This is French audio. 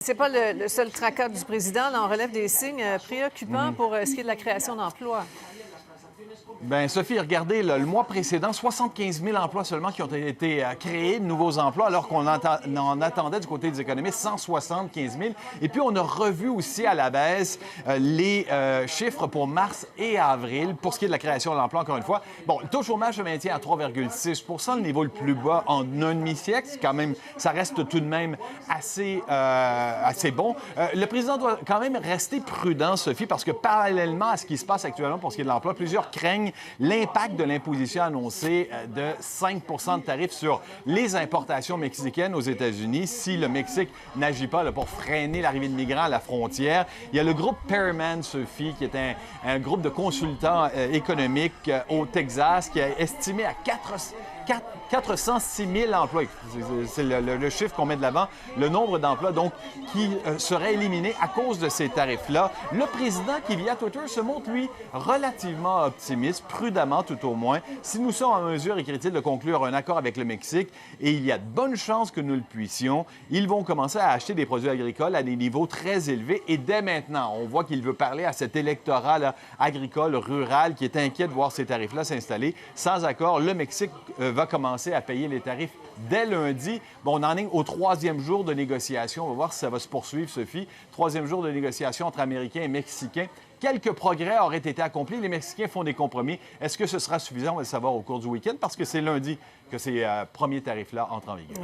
C'est pas le seul tracas du président. Là, on relève des signes préoccupants pour ce qui est de la création d'emplois. Bien, Sophie, regardez, le mois précédent, 75 000 emplois seulement qui ont été créés, de nouveaux emplois, alors qu'on en attendait du côté des économistes 175 000. Et puis, on a revu aussi à la baisse les chiffres pour mars et avril pour ce qui est de la création de l'emploi, encore une fois. Bon, le taux de chômage se maintient à 3,6 le niveau le plus bas en un demi-siècle. Quand même, ça reste tout de même assez bon. Le président doit quand même rester prudent, Sophie, parce que parallèlement à ce qui se passe actuellement pour ce qui est de l'emploi, plusieurs craignent l'impact de l'imposition annoncée de 5 de tarifs sur les importations mexicaines aux États-Unis si le Mexique n'agit pas là, pour freiner l'arrivée de migrants à la frontière. Il y a le groupe Perriman, Sophie, qui est un groupe de consultants économiques au Texas, qui a estimé à 406 000 emplois. C'est le chiffre qu'on met de l'avant, le nombre d'emplois donc qui seraient éliminés à cause de ces tarifs-là. Le président qui, via Twitter, se montre, lui, relativement optimiste, prudemment tout au moins. Si nous sommes en mesure, écrit-il, de conclure un accord avec le Mexique, et il y a de bonnes chances que nous le puissions, ils vont commencer à acheter des produits agricoles à des niveaux très élevés. Et dès maintenant, on voit qu'il veut parler à cet électorat là, agricole, rural, qui est inquiet de voir ces tarifs-là s'installer. Sans accord, le Mexique va commencer à payer les tarifs dès lundi. Bon, on en est au 3e jour de négociation. On va voir si ça va se poursuivre, Sophie. 3e jour de négociation entre Américains et Mexicains. Quelques progrès auraient été accomplis. Les Mexicains font des compromis. Est-ce que ce sera suffisant? On va le savoir au cours du week-end parce que c'est lundi que ces premiers tarifs-là entrent en vigueur.